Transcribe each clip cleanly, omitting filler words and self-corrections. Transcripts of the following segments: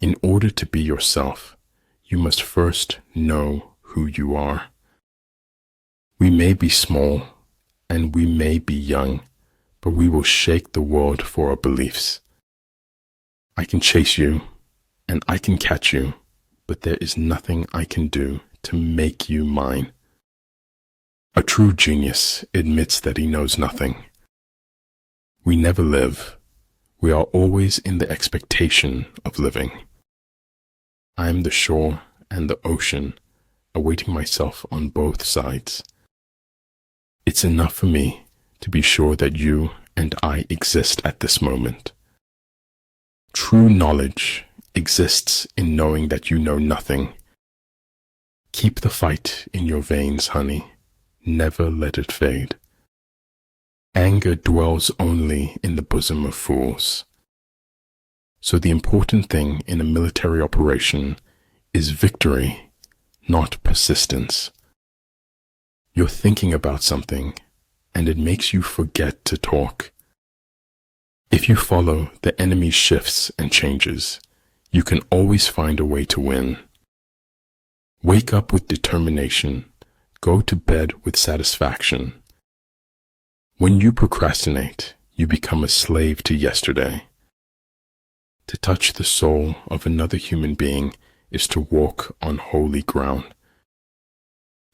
In order to be yourself, you must first know who you are. We may be small and we may be young, but we will shake the world for our beliefs. I can chase you and I can catch you, but there is nothing I can do to make you mine. A true genius admits that he knows nothing. We never live. We are always in the expectation of living. I am the shore and the ocean, awaiting myself on both sides. It's enough for me to be sure that you and I exist at this moment. True knowledge exists in knowing that you know nothing. Keep the fight in your veins, honey. Never let it fade. Anger dwells only in the bosom of fools. So the important thing in a military operation is victory, not persistence. You're thinking about something, and it makes you forget to talk. If you follow the enemy's shifts and changes, you can always find a way to win. Wake up with determination. Go to bed with satisfaction. When you procrastinate, you become a slave to yesterday. To touch the soul of another human being is to walk on holy ground.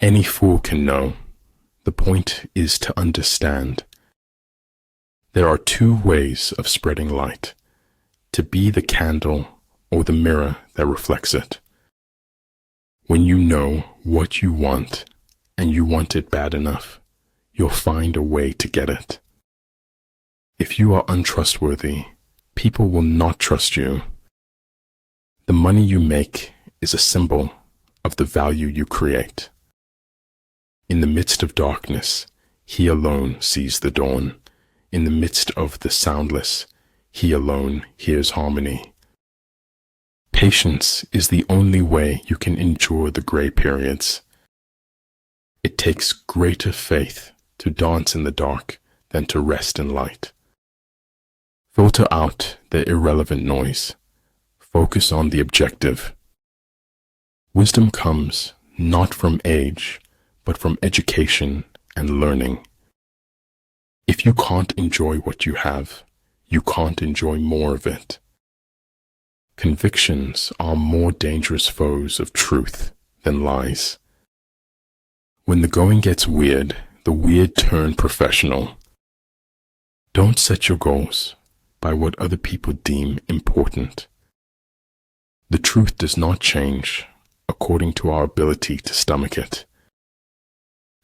Any fool can know. The point is to understand. There are two ways of spreading light: to be the candle or the mirror that reflects it. When you know what you want, and you want it bad enough, you'll find a way to get it. If you are untrustworthy, people will not trust you. The money you make is a symbol of the value you create. In the midst of darkness, he alone sees the dawn. In the midst of the soundless, he alone hears harmony. Patience is the only way you can endure the gray periods. It takes greater faith to dance in the dark than to rest in light. Filter out the irrelevant noise. Focus on the objective. Wisdom comes not from age, but from education and learning. If you can't enjoy what you have, you can't enjoy more of it. Convictions are more dangerous foes of truth than lies. When the going gets weird, the weird turn professional. Don't set your goals by what other people deem important. The truth does not change according to our ability to stomach it.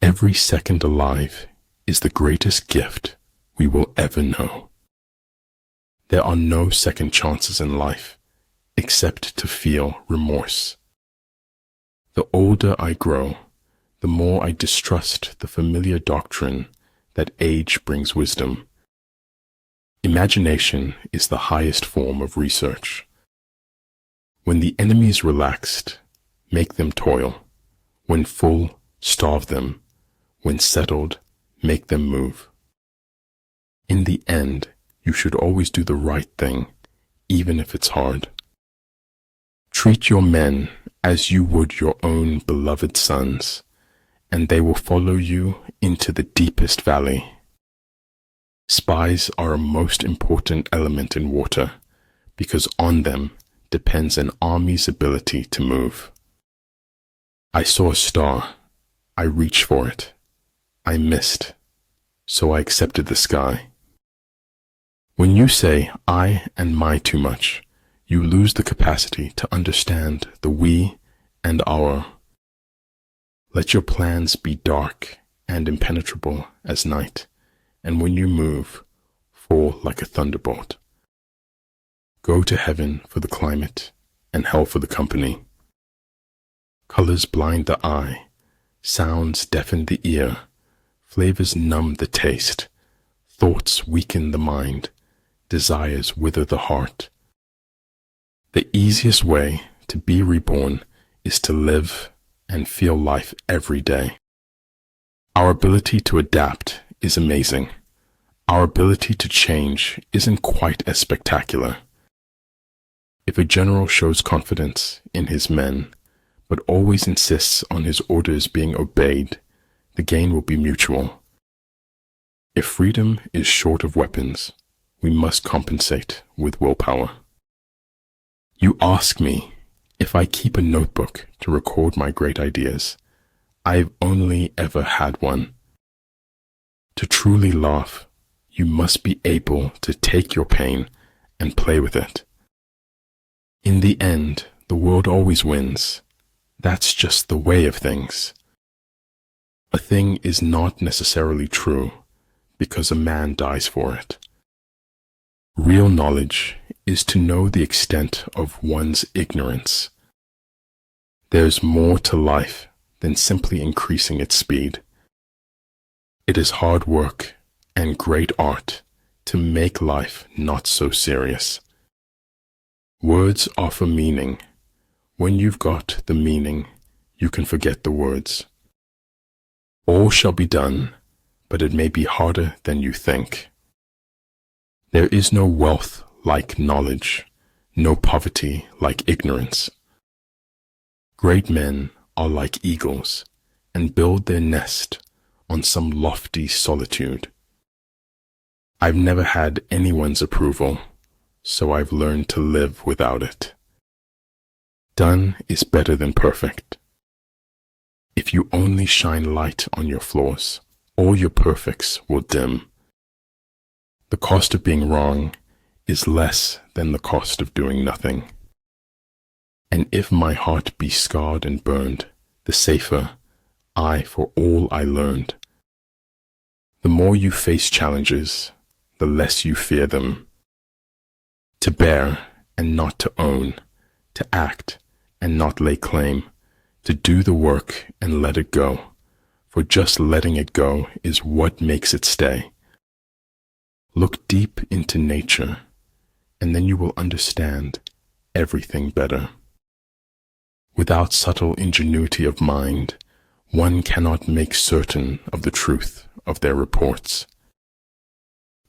Every second alive is the greatest gift we will ever know. There are no second chances in life except to feel remorse. The older I grow, the more I distrust the familiar doctrine that age brings wisdom. Imagination is the highest form of research. When the enemy is relaxed, make them toil. When full, starve them. When settled, make them move. In the end, you should always do the right thing, even if it's hard. Treat your men as you would your own beloved sons, and they will follow you into the deepest valley. Spies are a most important element in water, because on them depends an army's ability to move. I saw a star. I reached for it. I missed, so I accepted the sky. When you say I and my too much, you lose the capacity to understand the we and our. Let your plans be dark and impenetrable as night, and when you move, fall like a thunderbolt. Go to heaven for the climate and hell for the company. Colors blind the eye, sounds deafen the ear, flavors numb the taste, thoughts weaken the mind, desires wither the heart. The easiest way to be reborn is to live and feel life every day. Our ability to adapt is amazing. Our ability to change isn't quite as spectacular. If a general shows confidence in his men, but always insists on his orders being obeyed, the gain will be mutual. If freedom is short of weapons, we must compensate with willpower. You ask me if I keep a notebook to record my great ideas. I've only ever had one. To truly laugh, you must be able to take your pain and play with it. In the end, the world always wins. That's just the way of things. A thing is not necessarily true because a man dies for it. Real knowledge is to know the extent of one's ignorance. There's more to life than simply increasing its speed. It is hard work and great art to make life not so serious. Words offer meaning. When you've got the meaning, you can forget the words. All shall be done, but it may be harder than you think. There is no wealth like knowledge, no poverty like ignorance. Great men are like eagles and build their nest on some lofty solitude. I've never had anyone's approval, so I've learned to live without it. Done is better than perfect. If you only shine light on your flaws, all your perfects will dim. The cost of being wrong is less than the cost of doing nothing. And if my heart be scarred and burned, the safer I for all I learned. The more you face challenges, the less you fear them. To bear and not to own, to act and not lay claim, to do the work and let it go, for just letting it go is what makes it stay. Look deep into nature, and then you will understand everything better. Without subtle ingenuity of mind, one cannot make certain of the truth of their reports.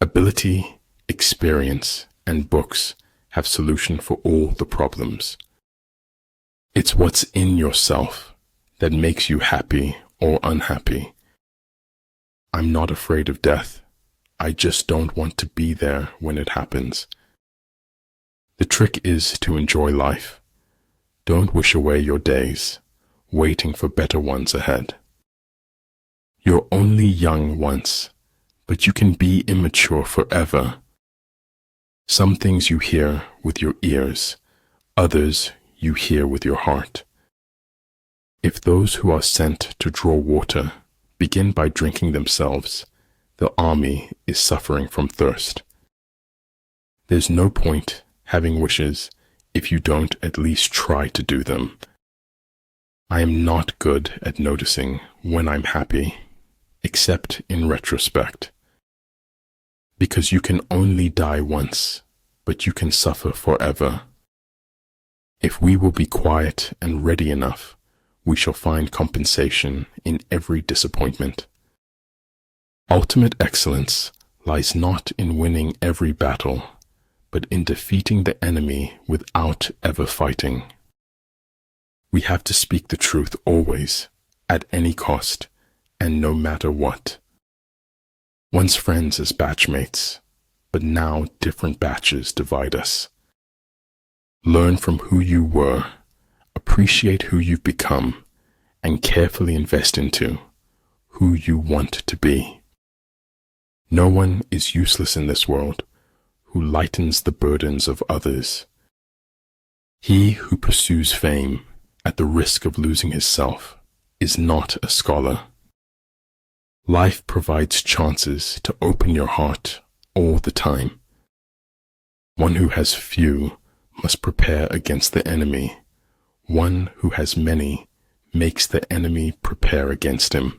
Ability, experience, and books have solution for all the problems. It's what's in yourself that makes you happy or unhappy. I'm not afraid of death. I just don't want to be there when it happens. The trick is to enjoy life. Don't wish away your days, waiting for better ones ahead. You're only young once, but you can be immature forever. Some things you hear with your ears, others you hear with your heart. If those who are sent to draw water begin by drinking themselves, the army is suffering from thirst. There's no point having wishes if you don't at least try to do them. I am not good at noticing when I'm happy, except in retrospect. Because you can only die once, but you can suffer forever. If we will be quiet and ready enough, we shall find compensation in every disappointment. Ultimate excellence lies not in winning every battle, but in defeating the enemy without ever fighting. We have to speak the truth always, at any cost, and no matter what. Once friends as batchmates, but now different batches divide us. Learn from who you were, appreciate who you've become, and carefully invest into who you want to be. No one is useless in this world who lightens the burdens of others. He who pursues fame at the risk of losing his self is not a scholar. Life provides chances to open your heart all the time. One who has few must prepare against the enemy. One who has many makes the enemy prepare against him.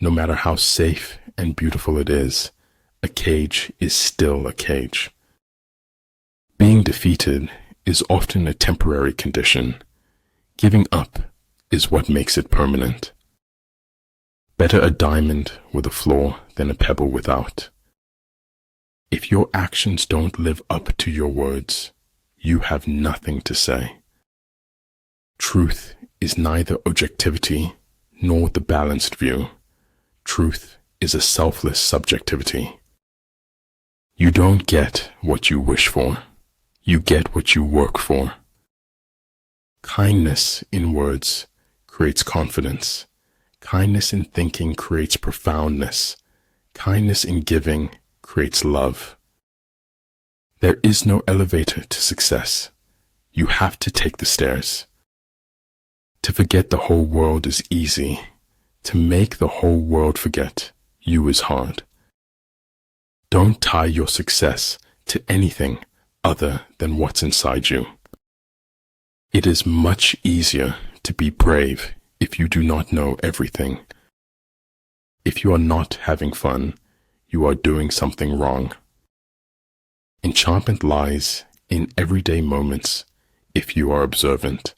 No matter how safe and beautiful it is, a cage is still a cage. Being defeated is often a temporary condition. Giving up is what makes it permanent. Better a diamond with a flaw than a pebble without. If your actions don't live up to your words, you have nothing to say. Truth is neither objectivity nor the balanced view. Truth is a selfless subjectivity. You don't get what you wish for. You get what you work for. Kindness in words creates confidence. Kindness in thinking creates profoundness. Kindness in giving creates love. There is no elevator to success. You have to take the stairs. To forget the whole world is easy. To make the whole world forget you is hard. Don't tie your success to anything other than what's inside you. It is much easier to be brave if you do not know everything. If you are not having fun, you are doing something wrong. Enchantment lies in everyday moments if you are observant.